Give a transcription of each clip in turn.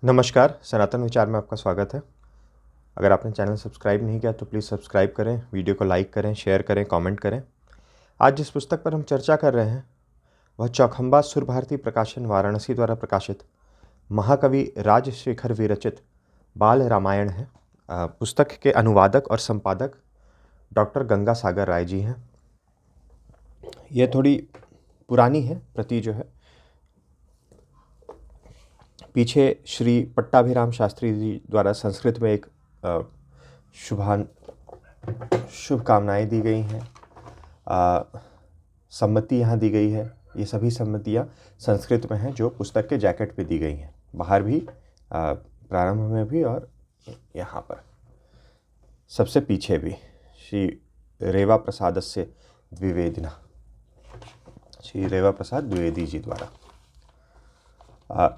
नमस्कार, सनातन विचार में आपका स्वागत है। अगर आपने चैनल सब्सक्राइब नहीं किया तो प्लीज़ सब्सक्राइब करें, वीडियो को लाइक करें, शेयर करें, कमेंट करें। आज जिस पुस्तक पर हम चर्चा कर रहे हैं वह चौखंबा सुर भारती प्रकाशन वाराणसी द्वारा प्रकाशित महाकवि राजशेखर विरचित बाल रामायण है। पुस्तक के अनुवादक और संपादक डॉक्टर गंगा सागर राय जी हैं। ये थोड़ी पुरानी है प्रति जो है। पीछे श्री पट्टाभिराम शास्त्री जी द्वारा संस्कृत में एक शुभकामनाएं दी गई हैं। सम्मति यहाँ दी गई है। ये सभी सम्मतियाँ संस्कृत में हैं जो पुस्तक के जैकेट पे दी गई हैं, बाहर भी, प्रारंभ में भी और यहाँ पर सबसे पीछे भी। श्री रेवा प्रसादस्य द्विवेदिना, श्री रेवा प्रसाद द्विवेदी जी द्वारा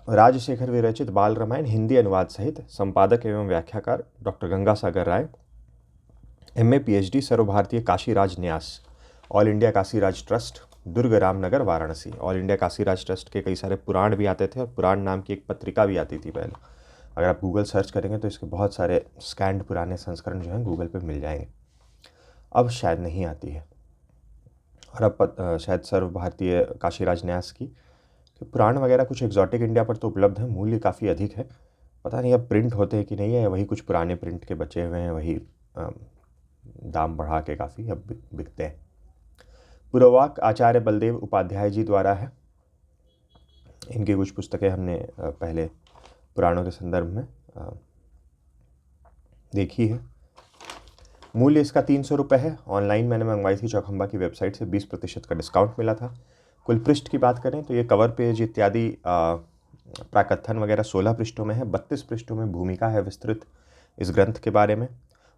राजशेखर विरचित बाल रामायण हिंदी अनुवाद सहित संपादक एवं व्याख्याकार doctor Ganga Sagar Rai, MA PhD, सर्वभारतीय काशीराज न्यास, ऑल इंडिया काशीराज ट्रस्ट, दुर्ग Ramnagar Varanasi. All India Kashiraj trust के कई सारे पुराण भी आते थे और पुराण नाम की एक पत्रिका भी आती थी पहले। अगर आप गूगल सर्च करेंगे तो इसके बहुत सारे स्कैंड पुराने संस्करण जो हैं गूगल पे मिल जाएंगे। अब शायद नहीं आती है, और अब शायद सर्वभारतीय काशीराज न्यास की पुराण वगैरह कुछ एग्जॉटिक इंडिया पर तो उपलब्ध है। मूल्य काफ़ी अधिक है, पता नहीं अब प्रिंट होते हैं कि नहीं है, वही कुछ पुराने प्रिंट के बचे हुए हैं, वही दाम बढ़ा के काफ़ी अब बिकते हैं। पुरवाक आचार्य बलदेव उपाध्याय जी द्वारा है। इनकी कुछ पुस्तकें हमने पहले पुराणों के संदर्भ में देखी है। मूल्य इसका 300 रुपये है। ऑनलाइन मैंने मंगवाई थी चौखंबा की वेबसाइट से, 20% का डिस्काउंट मिला था। कुल पृष्ठ की बात करें तो ये कवर पेज इत्यादि प्राकथन वगैरह 16 पृष्ठों में है। 32 पृष्ठों में भूमिका है विस्तृत इस ग्रंथ के बारे में,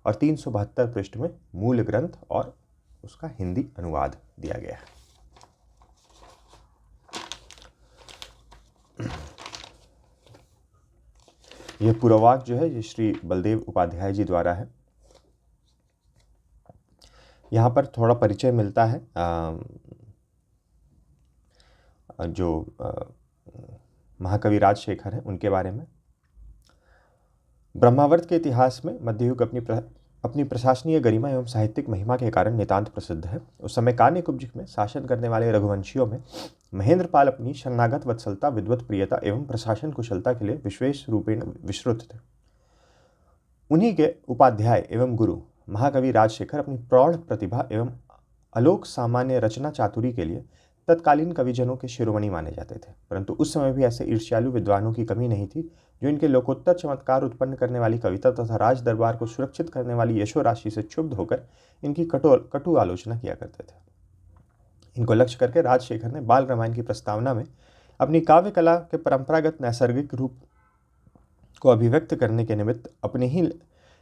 और 372 पृष्ठ में मूल ग्रंथ और उसका हिंदी अनुवाद दिया गया है। यह पुरवाक जो है ये श्री बलदेव उपाध्याय जी द्वारा है। यहाँ पर थोड़ा परिचय मिलता है जो महाकवि राजशेखर हैं उनके बारे में। ब्रह्मावर्त के इतिहास में मध्ययुग अपनी प्रशासनीय गरिमा एवं साहित्यिक महिमा के कारण नितांत प्रसिद्ध है। उस समय कान्यकुब्ज में शासन करने वाले रघुवंशियों में महेंद्रपाल अपनी शरणागत वत्सलता, विद्वत प्रियता एवं प्रशासन कुशलता के लिए विशेष रूपेण विश्रुत थे। उन्हीं के उपाध्याय एवं गुरु महाकवि राजशेखर अपनी प्रौढ़ प्रतिभा एवं अलोक सामान्य रचना चातुरी के लिए तत्कालीन कविजनों के शिरोमणि माने जाते थे। परंतु उस समय भी ऐसे ईर्ष्यालु विद्वानों की कमी नहीं थी जो इनके लोकोत्तर चमत्कार उत्पन्न करने वाली कविता तथा राज दरबार को सुरक्षित करने वाली यशो राशि से क्षुब्ध होकर इनकी कटु आलोचना किया करते थे। इनको लक्ष्य करके राजशेखर ने बाल रामायण की प्रस्तावना में अपनी काव्य कला के परंपरागत नैसर्गिक रूप को अभिव्यक्त करने के निमित्त अपने ही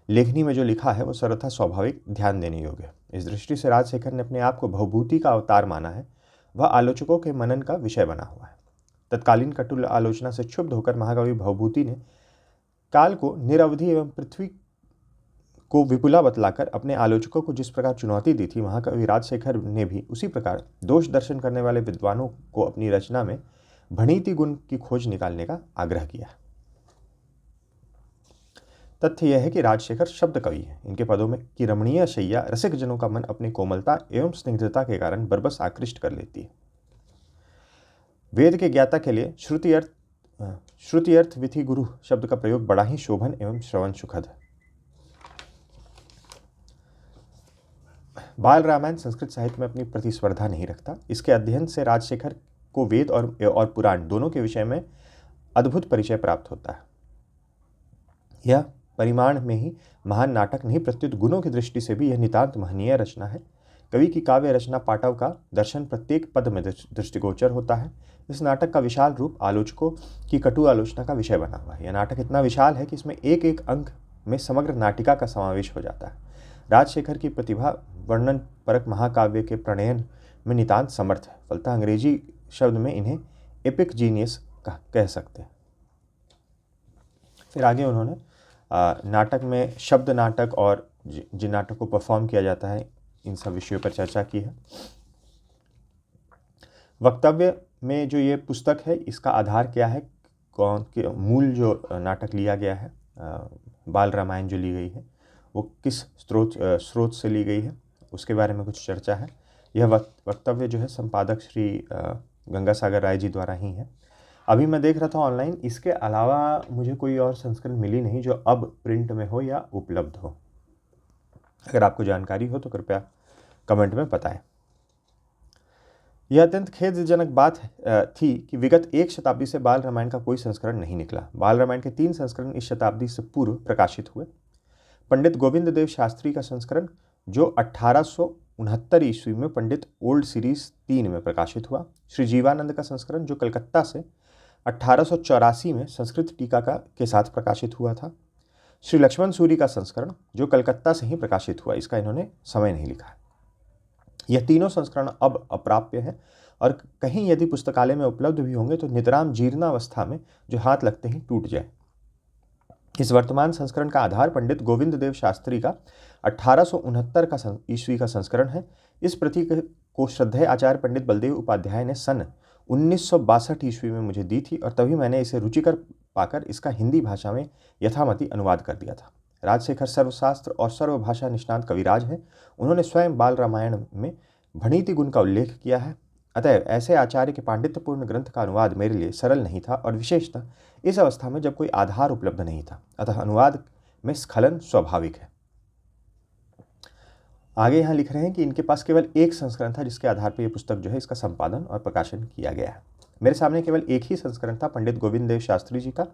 लेखनी में जो लिखा है वो सर्वथा स्वाभाविक, ध्यान देने योग्य है। इस दृष्टि से राजशेखर ने अपने आप को भवभूति का अवतार माना है। वह आलोचकों के मनन का विषय बना हुआ है। तत्कालीन कटु आलोचना से क्षुब्ध होकर महाकवि भवभूति ने काल को निरवधि एवं पृथ्वी को विपुला बतलाकर अपने आलोचकों को जिस प्रकार चुनौती दी थी, महाकवि राजशेखर ने भी उसी प्रकार दोष दर्शन करने वाले विद्वानों को अपनी रचना में भणिति गुण की खोज निकालने का आग्रह किया। तथ्य यह है कि राजशेखर शब्द कवि है। इनके पदों में की रमणीय शैया रसिक जनों का मन अपनी कोमलता एवं स्निग्धता के कारण बरबस आकृष्ट कर लेती है। वेद के ज्ञाता के लिए श्रुति अर्थ विधि गुरु शब्द का प्रयोग बड़ा ही शोभन एवं श्रवण सुखद है। बाल रामायण संस्कृत साहित्य में अपनी प्रतिस्पर्धा नहीं रखता। इसके अध्ययन से राजशेखर को वेद और पुराण दोनों के विषय में अद्भुत परिचय प्राप्त होता है। यह परिमाण में ही महान नाटक नहीं, प्रत्युत गुणों की दृष्टि से भी यह नितांत महनीय रचना है। कवि की काव्य रचना पाठव का दर्शन प्रत्येक पद में दृष्टिगोचर होता है। इस नाटक का विशाल रूप आलोचकों की कटु आलोचना का विषय बना हुआ है। यह नाटक इतना विशाल है कि इसमें एक एक अंक में समग्र नाटिका का समावेश हो जाता है। राजशेखर की प्रतिभा वर्णन परक महाकाव्य के प्रणयन में नितांत समर्थ है। फलतः अंग्रेजी शब्द में इन्हें एपिक जीनियस कह सकते हैं। फिर आगे उन्होंने नाटक में शब्द नाटक और जिन नाटक को परफॉर्म किया जाता है इन सब विषयों पर चर्चा की है। वक्तव्य में जो ये पुस्तक है इसका आधार क्या है, कौन के मूल जो नाटक लिया गया है, बाल रामायण जो ली गई है, वो किस स्रोत से ली गई है, उसके बारे में कुछ चर्चा है। यह वक्तव्य जो है संपादक श्री गंगासागर राय जी द्वारा ही है। अभी मैं देख रहा था ऑनलाइन, इसके अलावा मुझे कोई और संस्करण मिली नहीं जो अब प्रिंट में हो या उपलब्ध हो। अगर आपको जानकारी हो तो कृपया कमेंट में बताएं। यह अत्यंत खेदजनक बात थी कि विगत एक शताब्दी से बाल रामायण का कोई संस्करण नहीं निकला। बाल रामायण के 3 संस्करण इस शताब्दी से पूर्व प्रकाशित हुए। पंडित गोविंद देव शास्त्री का संस्करण जो 1869 ईस्वी में पंडित ओल्ड सीरीज 3 में प्रकाशित हुआ। श्री जीवानंद का संस्करण जो कलकत्ता से 1884 में संस्कृत टीका के साथ प्रकाशित हुआ था। श्री लक्ष्मण सूरी का संस्करण जो कलकत्ता से ही प्रकाशित हुआ, इसका इन्होंने समय नहीं लिखा। यह तीनों संस्करण अब अप्राप्य हैं और कहीं यदि पुस्तकालय में उपलब्ध भी होंगे तो नितराम जीर्णावस्था में, जो हाथ लगते ही टूट जाए। इस वर्तमान संस्करण का आधार पंडित गोविंद देव शास्त्री का 1869 ईस्वी का संस्करण है। इस प्रति को श्रद्धेय आचार्य पंडित बलदेव उपाध्याय ने सन 1962 ईस्वी में मुझे दी थी और तभी मैंने इसे रुचिकर पाकर इसका हिंदी भाषा में यथामति अनुवाद कर दिया था। राजशेखर सर्वशास्त्र और सर्वभाषा निष्णात कविराज हैं। उन्होंने स्वयं बाल रामायण में भणिति गुण का उल्लेख किया है। अतएव ऐसे आचार्य के पांडित्यपूर्ण ग्रंथ का अनुवाद मेरे लिए सरल नहीं था और विशेषतः इस अवस्था में जब कोई आधार उपलब्ध नहीं था। अतः अनुवाद में स्खलन स्वाभाविक है। आगे यहाँ लिख रहे हैं कि इनके पास केवल एक संस्करण था जिसके आधार पर यह पुस्तक जो है इसका संपादन और प्रकाशन किया गया है। मेरे सामने केवल एक ही संस्करण था पंडित गोविंद देव शास्त्री जी का,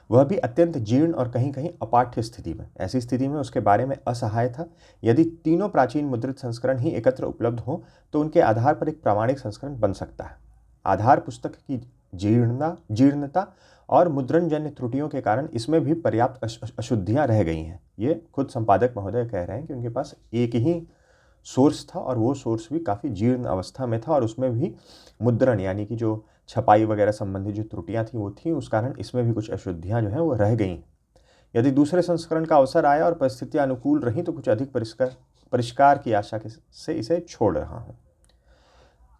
वह भी अत्यंत जीर्ण और कहीं कहीं अपाठ्य स्थिति में। ऐसी स्थिति में उसके बारे में असहाय था। यदि तीनों प्राचीन मुद्रित संस्करण ही एकत्र उपलब्ध हो तो उनके आधार पर एक प्रामाणिक संस्करण बन सकता है। आधार पुस्तक की जीर्णता और मुद्रणजन्य त्रुटियों के कारण इसमें भी पर्याप्त अशुद्धियां रह गई हैं। ये खुद संपादक महोदय कह रहे हैं कि उनके पास एक ही सोर्स था और वो सोर्स भी काफ़ी जीर्ण अवस्था में था और उसमें भी मुद्रण यानी कि जो छपाई वगैरह संबंधी जो त्रुटियां थी वो थी, उस कारण इसमें भी कुछ अशुद्धियां जो हैं वो रह गई। यदि दूसरे संस्करण का अवसर आया और परिस्थितियां अनुकूल रहीं तो कुछ अधिक परिष्कार की आशा से इसे छोड़ रहा हूँ।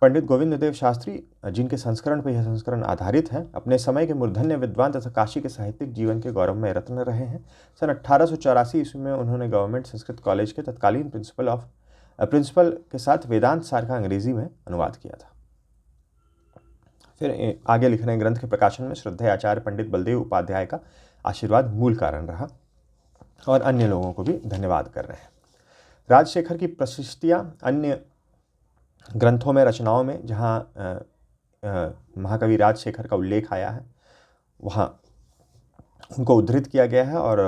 पंडित गोविंद देव शास्त्री, जिनके संस्करण पर यह संस्करण आधारित है, अपने समय के मूर्धन्य विद्वान तथा काशी के साहित्यिक जीवन के गौरवमय रत्न रहे हैं। सन 1884 ईस्वी में उन्होंने गवर्नमेंट संस्कृत कॉलेज के तत्कालीन प्रिंसिपल के साथ वेदांत सार का अंग्रेजी में अनुवाद किया था। फिर आगे लिख रहे हैं, ग्रंथ के प्रकाशन में श्रद्धेय आचार्य पंडित बलदेव उपाध्याय का आशीर्वाद मूल कारण रहा और अन्य लोगों को भी धन्यवाद कर रहे हैं। राजशेखर की प्रशस्तियाँ अन्य ग्रंथों में, रचनाओं में जहाँ महाकवि राजशेखर का उल्लेख आया है वहाँ उनको उद्धृत किया गया है और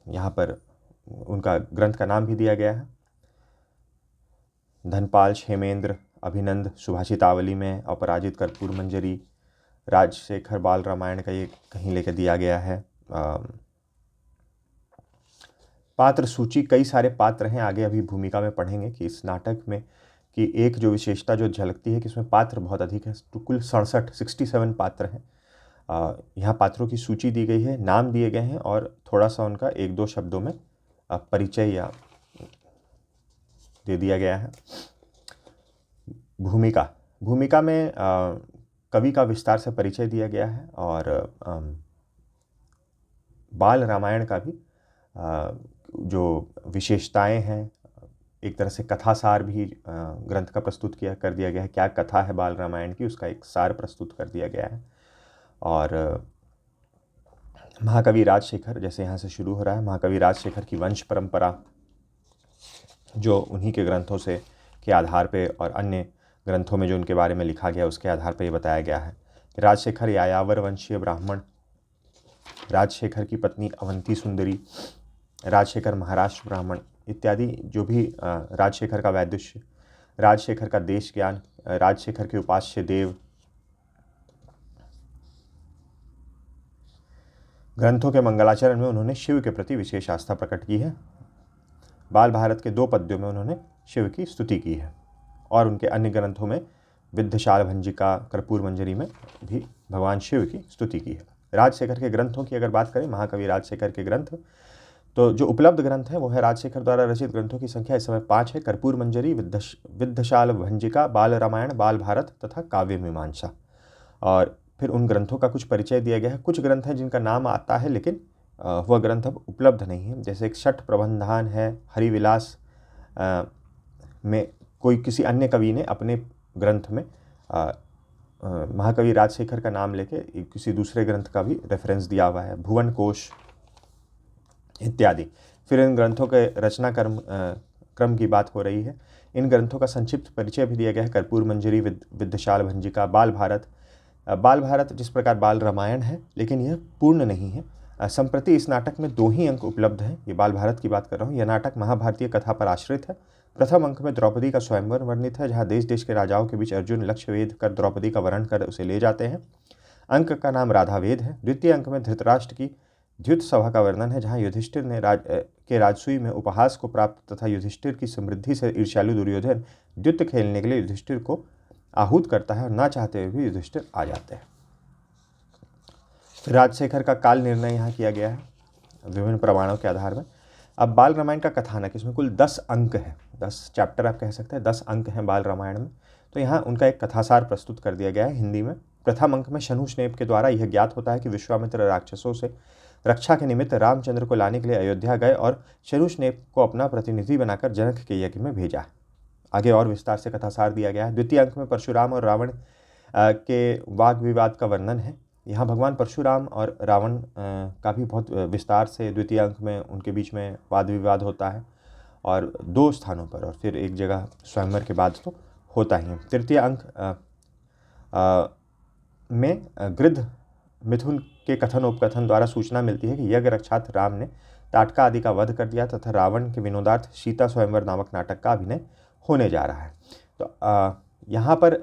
यहाँ पर उनका ग्रंथ का नाम भी दिया गया है। धनपाल, क्षेमेंद्र, अभिनंद, सुभाषितावली में अपराजित, कर्पूर मंजरी, राजशेखर बाल रामायण का ये कहीं लेकर दिया गया है। पात्र सूची, कई सारे पात्र हैं। आगे अभी भूमिका में पढ़ेंगे कि इस नाटक में कि एक जो विशेषता जो झलकती है कि इसमें पात्र बहुत अधिक है। तो कुल 67 पात्र हैं। यहाँ पात्रों की सूची दी गई है, नाम दिए गए हैं और थोड़ा सा उनका 1-2 शब्दों में परिचय या दे दिया गया है। भूमिका में कवि का विस्तार से परिचय दिया गया है और बाल रामायण का भी जो विशेषताएं हैं, एक तरह से कथासार भी ग्रंथ का प्रस्तुत कर दिया गया है। क्या कथा है बाल रामायण की, उसका एक सार प्रस्तुत कर दिया गया है। और महाकवि राजशेखर, जैसे यहाँ से शुरू हो रहा है, महाकवि राजशेखर की वंश परंपरा जो उन्हीं के ग्रंथों से के आधार पे और अन्य ग्रंथों में जो उनके बारे में लिखा गया उसके आधार पर ये बताया गया है। राजशेखर यायावर वंशीय ब्राह्मण, राजशेखर की पत्नी अवंती सुंदरी, राजशेखर महाराष्ट्र ब्राह्मण इत्यादि, जो भी राजशेखर का वैदुष्य, राजशेखर का देश ज्ञान, राजशेखर के उपास्य देव। ग्रंथों के मंगलाचरण में उन्होंने शिव के प्रति विशेष आस्था प्रकट की है। बाल भारत के 2 पद्यों में उन्होंने शिव की स्तुति की है और उनके अन्य ग्रंथों में विद्धशाल भंजिका, कर्पूर मंजरी में भी भगवान शिव की स्तुति की है। राजशेखर के ग्रंथों की अगर बात करें, महाकवि राजशेखर के ग्रंथ, तो जो उपलब्ध ग्रंथ हैं वो है राजशेखर द्वारा रचित ग्रंथों की संख्या इस समय 5 है। कर्पूर मंजरी, विद्धशाल भंजिका, बाल रामायण, बाल भारत तथा काव्य मीमांसा। और फिर उन ग्रंथों का कुछ परिचय दिया गया है। कुछ ग्रंथ हैं जिनका नाम आता है लेकिन वह ग्रंथ अब उपलब्ध नहीं है। जैसे एक छठ प्रबंधान है, हरिविलास में कोई किसी अन्य कवि ने अपने ग्रंथ में महाकवि राजशेखर का नाम लेके किसी दूसरे ग्रंथ का भी रेफरेंस दिया हुआ है, भुवन कोश इत्यादि। फिर इन ग्रंथों के रचना क्रम की बात हो रही है। इन ग्रंथों का संक्षिप्त परिचय भी दिया गया है। कर्पूर मंजरी, विद्याशाल भंजिका, बाल भारत। बाल भारत जिस प्रकार बाल रामायण है लेकिन यह पूर्ण नहीं है। संप्रति इस नाटक में 2 ही अंक उपलब्ध हैं। ये बाल भारत की बात कर रहा हूँ। यह नाटक महाभारतीय कथा पर आश्रित है। प्रथम अंक में द्रौपदी का स्वयंवर वर्णित है, जहाँ देश देश के राजाओं के बीच अर्जुन लक्ष्य वेध कर द्रौपदी का वर्ण कर उसे ले जाते हैं। अंक का नाम राधावेद है। द्वितीय अंक में धृतराष्ट्र की द्युत सभा का वर्णन है, जहाँ युधिष्ठिर ने राजसूय में उपहास को प्राप्त तथा युधिष्ठिर की समृद्धि से ईर्ष्यालु दुर्योधन द्युत खेलने के लिए युधिष्ठिर को आहूत करता है और ना चाहते हुए भी युधिष्ठिर आ जाते हैं। राजशेखर का काल निर्णय यहाँ किया गया है विभिन्न प्रमाणों के आधार में। अब बाल रामायण का कथानक, इसमें कुल 10 अंक हैं, 10 चैप्टर आप कह सकते हैं, 10 अंक हैं बाल रामायण में। तो यहाँ उनका एक कथासार प्रस्तुत कर दिया गया है हिंदी में। प्रथम अंक में शनु स्नेप के द्वारा यह ज्ञात होता है कि विश्वामित्र राक्षसों से रक्षा के निमित्त रामचंद्र को लाने के लिए अयोध्या गए और शनु स्नेप को अपना प्रतिनिधि बनाकर जनक के यज्ञ में भेजा। आगे और विस्तार से कथासार दिया गया है। द्वितीय अंक में परशुराम और रावण के वाद विवाद का वर्णन है। यहाँ भगवान परशुराम और रावण का भी बहुत विस्तार से द्वितीय अंक में उनके बीच में वाद विवाद होता है, और 2 स्थानों पर, और फिर एक जगह स्वयंवर के बाद तो होता ही है। तृतीय अंक में गृध्र मिथुन के कथन उपकथन द्वारा सूचना मिलती है कि यज्ञ रक्षार्थ राम ने ताटका आदि का वध कर दिया तथा रावण के विनोदार्थ सीता स्वयंवर नामक नाटक का अभिनय होने जा रहा है। तो यहाँ पर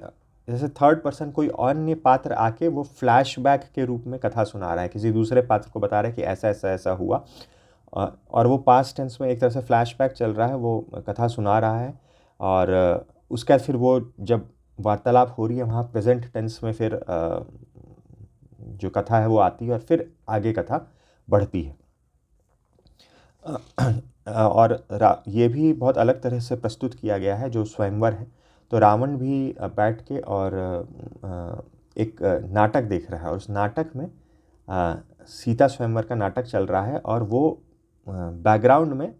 जैसे थर्ड पर्सन कोई अन्य पात्र आके वो फ्लैशबैक के रूप में कथा सुना रहा है, किसी दूसरे पात्र को बता रहा है कि ऐसा ऐसा ऐसा हुआ, और वो पास्ट टेंस में एक तरह से फ्लैशबैक चल रहा है, वो कथा सुना रहा है। और उसके बाद फिर वो जब वार्तालाप हो रही है वहाँ प्रेजेंट टेंस में फिर जो कथा है वो आती है और फिर आगे कथा बढ़ती है। और ये भी बहुत अलग तरह से प्रस्तुत किया गया है जो स्वयंवर है। तो रावण भी बैठ के और एक नाटक देख रहा है, और उस नाटक में सीता स्वयंवर का नाटक चल रहा है, और वो बैकग्राउंड में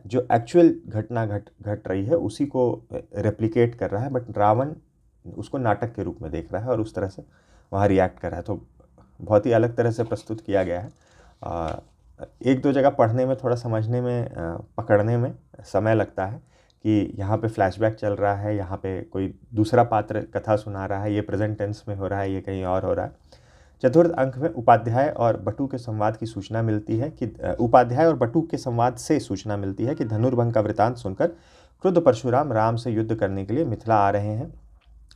जो एक्चुअल घटना घट रही है उसी को रेप्लिकेट कर रहा है, बट रावण उसको नाटक के रूप में देख रहा है और उस तरह से वहाँ रिएक्ट कर रहा है। तो बहुत ही अलग तरह से प्रस्तुत किया गया है। 1-2 जगह पढ़ने में, थोड़ा समझने में, पकड़ने में समय लगता है कि यहाँ पे फ्लैशबैक चल रहा है, यहाँ पे कोई दूसरा पात्र कथा सुना रहा है, ये प्रेजेंट टेंस में हो रहा है, ये कहीं और हो रहा है। चतुर्थ अंक में उपाध्याय और बटु के संवाद की सूचना मिलती है कि उपाध्याय और बटु के संवाद से सूचना मिलती है कि धनुर्भंग का वृतांत सुनकर क्रुद्ध परशुराम राम से युद्ध करने के लिए मिथिला आ रहे हैं।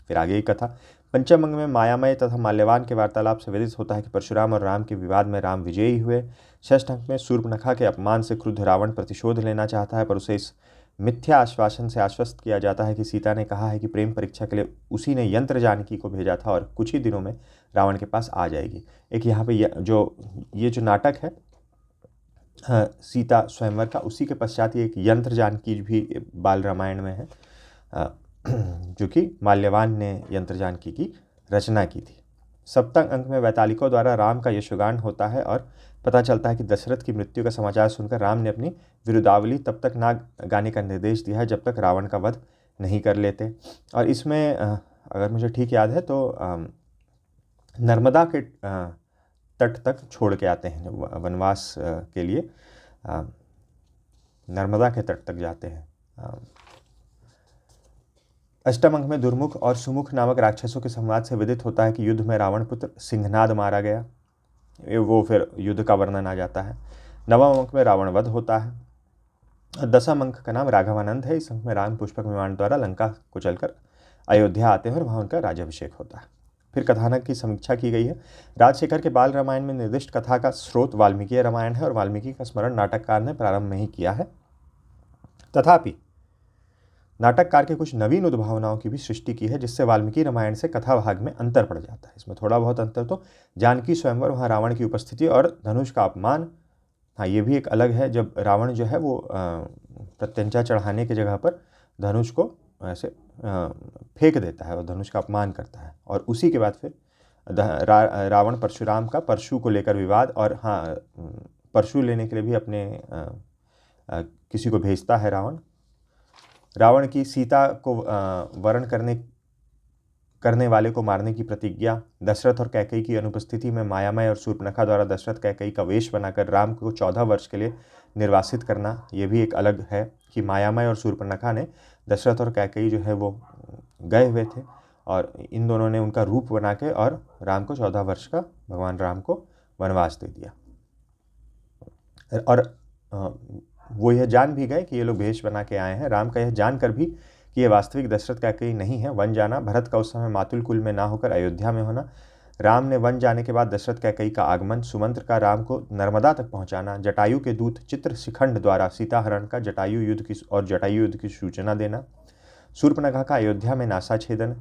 फिर आगे की कथा। पंचम अंग में मायामय तथा माल्यवान के वार्तालाप से विदित होता है कि परशुराम और राम के विवाद में राम विजयी हुए। षष्ठ अंक में शूर्पणखा के अपमान से क्रुद्ध रावण प्रतिशोध लेना चाहता है, पर उसे इस मिथ्या आश्वासन से आश्वस्त किया जाता है कि सीता ने कहा है कि प्रेम परीक्षा के लिए उसी ने यंत्र जानकी को भेजा था और कुछ ही दिनों में रावण के पास आ जाएगी। एक यहाँ पे ये जो नाटक है सीता स्वयंवर का, उसी के पश्चात ये एक यंत्र जानकी भी बाल रामायण में है, जो कि माल्यवान ने यंत्र जानकी की रचना की थी। सप्तम अंक में वैतालिकों द्वारा राम का यशोगान होता है और पता चलता है कि दशरथ की मृत्यु का समाचार सुनकर राम ने अपनी विरुदावली तब तक ना गाने का निर्देश दिया है जब तक रावण का वध नहीं कर लेते। और इसमें अगर मुझे ठीक याद है तो नर्मदा के तट तक छोड़ के आते हैं वनवास के लिए, नर्मदा के तट तक जाते हैं। अष्टम अंक में दुर्मुख और सुमुख नामक राक्षसों के संवाद से विदित होता है कि युद्ध में रावण पुत्र सिंहनाद मारा गया, वो फिर युद्ध का वर्णन आ जाता है। नवम अंक में रावण वध होता है। 10वें अंक का नाम राघवानंद है। इस अंक में राम पुष्पक विमान द्वारा लंका को चलकर अयोध्या आते हैं और वहाँ उनका राज्याभिषेक होता है। फिर कथानक की समीक्षा की गई है। राजशेखर के बाल रामायण में निर्दिष्ट कथा का स्रोत वाल्मीकि रामायण है और वाल्मीकि का स्मरण नाटककार ने प्रारंभ में ही किया है। तथापि नाटककार के कुछ नवीन उद्भावनाओं की भी सृष्टि की है, जिससे वाल्मीकि रामायण से कथा भाग में अंतर पड़ जाता है। इसमें थोड़ा बहुत अंतर तो जानकी स्वयंवर, वहाँ रावण की उपस्थिति और धनुष का अपमान, हाँ ये भी एक अलग है। जब रावण जो है वो प्रत्यंचा चढ़ाने की जगह पर धनुष को ऐसे फेंक देता है और धनुष का अपमान करता है, और उसी के बाद फिर रावण परशुराम का परशु को लेकर विवाद, और हाँ, परशु लेने के लिए भी अपने किसी को भेजता है रावण की सीता को वरण करने वाले को मारने की प्रतिज्ञा, दशरथ और कैकेयी की अनुपस्थिति में मायामय और शूर्पणखा द्वारा दशरथ कैकेयी का वेश बनाकर राम को 14 वर्ष के लिए निर्वासित करना। ये भी एक अलग है कि मायामय और शूर्पणखा ने दशरथ और कैकेयी जो है वो गए हुए थे, और इन दोनों ने उनका रूप बना के और राम को 14 वर्ष का, भगवान राम को वनवास दे दिया। और वो यह जान भी गए कि ये लोग भेष बना के आए हैं। राम का यह जानकर भी कि ये वास्तविक दशरथ कैकेयी नहीं है, वन जाना। भरत का उस समय मातुल कुल में ना होकर अयोध्या में होना। राम ने वन जाने के बाद दशरथ कैकेयी का आगमन, सुमंत्र का राम को नर्मदा तक पहुंचाना, जटायु के दूत चित्रशिखंड द्वारा सीताहरण का जटायु युद्ध की सूचना देना, शूर्पणखा का अयोध्या में नासाछेदन,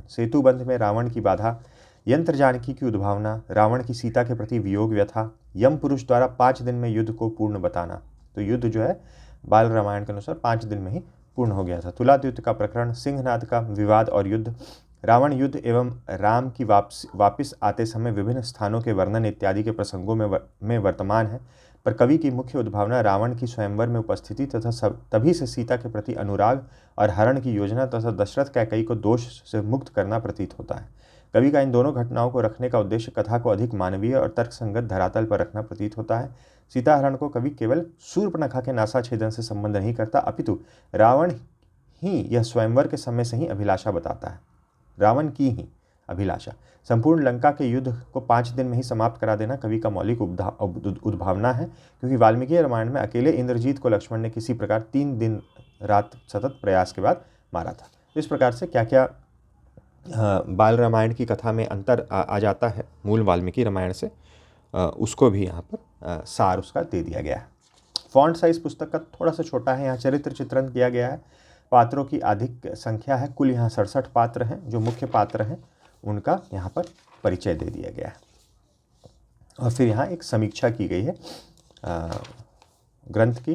सेतुबंध में रावण की बाधा, यंत्र जानकी की उद्भावना, रावण की सीता के प्रति वियोग व्यथा, यम पुरुष द्वारा 5 दिन में युद्ध को पूर्ण बताना। तो युद्ध जो है बाल रामायण के अनुसार 5 दिन में ही पूर्ण हो गया था। तुलाद्युत का प्रकरण, सिंहनाद का विवाद और युद्ध, रावण युद्ध एवं राम की वापिस आते समय विभिन्न स्थानों के वर्णन इत्यादि के प्रसंगों में वर्तमान है। पर कवि की मुख्य उद्भावना रावण की स्वयंवर में उपस्थिति तथा तभी से सीता के प्रति अनुराग और हरण की योजना तथा दशरथ कैकेयी को दोष से मुक्त करना प्रतीत होता है। कवि का इन दोनों घटनाओं को रखने का उद्देश्य कथा को अधिक मानवीय और तर्कसंगत धरातल पर रखना प्रतीत होता है। सीताहरण को कवि केवल शूर्पणखा के नासाछेदन से संबंध नहीं करता, अपितु रावण ही यह स्वयंवर के समय से ही अभिलाषा बताता है। रावण की ही अभिलाषा, संपूर्ण लंका के युद्ध को 5 दिन में ही समाप्त करा देना कवि का मौलिक उद्भावना है, क्योंकि वाल्मीकि रामायण में अकेले इंद्रजीत को लक्ष्मण ने किसी प्रकार 3 दिन रात सतत प्रयास के बाद मारा था। इस प्रकार से क्या क्या बाल रामायण की कथा में अंतर आ जाता है मूल वाल्मीकि रामायण से, उसको भी यहाँ पर सार उसका दे दिया गया है। फॉन्ट साइज पुस्तक का थोड़ा सा छोटा है। यहाँ चरित्र चित्रण किया गया है, पात्रों की अधिक संख्या है, कुल यहाँ 67 पात्र हैं। जो मुख्य पात्र हैं उनका यहाँ पर परिचय दे दिया गया है, और फिर यहाँ एक समीक्षा की गई है ग्रंथ की।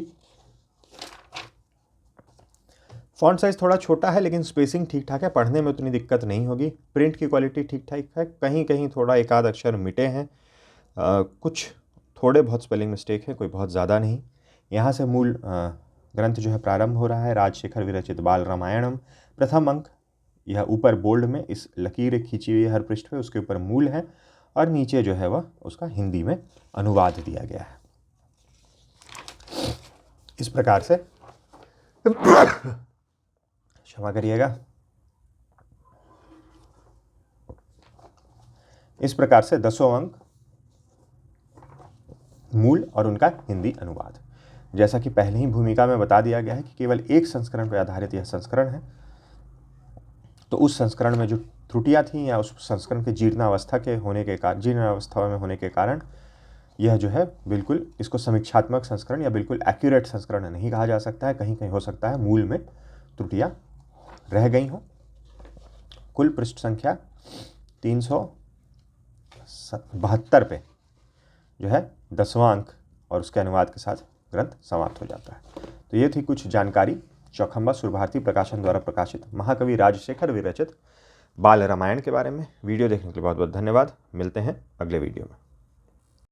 फॉन्ट साइज थोड़ा छोटा है, लेकिन स्पेसिंग ठीक ठाक है, पढ़ने में उतनी दिक्कत नहीं होगी। प्रिंट की क्वालिटी ठीक ठाक है, कहीं कहीं थोड़ा एक आध अक्षर मिटे हैं, कुछ थोड़े बहुत स्पेलिंग मिस्टेक है, कोई बहुत ज़्यादा नहीं। यहाँ से मूल ग्रंथ जो है प्रारंभ हो रहा है। राजशेखर विरचित बाल रामायणम, प्रथम अंक, यह ऊपर बोल्ड में इस लकीर खींची हुई हर पृष्ठ पे, उसके ऊपर मूल है, और नीचे जो है वह उसका हिंदी में अनुवाद दिया गया है। इस प्रकार से क्षमा करिएगा, इस प्रकार से 10 अंक मूल और उनका हिंदी अनुवाद। जैसा कि पहले ही भूमिका में बता दिया गया है कि केवल एक संस्करण पर आधारित यह संस्करण है, तो उस संस्करण में जो त्रुटियां थीं या उस संस्करण के जीर्णावस्था में होने के कारण यह जो है बिल्कुल इसको समीक्षात्मक संस्करण या बिल्कुल एक्यूरेट संस्करण नहीं कहा जा सकता है। कहीं कहीं हो सकता है मूल में त्रुटियां रह गई हों। कुल पृष्ठ संख्या 372 पे जो है 10वां अंक और उसके अनुवाद के साथ ग्रंथ समाप्त हो जाता है। तो ये थी कुछ जानकारी चौखंबा सुरभारती प्रकाशन द्वारा प्रकाशित महाकवि राजशेखर विरचित बाल रामायण के बारे में। वीडियो देखने के लिए बहुत बहुत धन्यवाद। मिलते हैं अगले वीडियो में।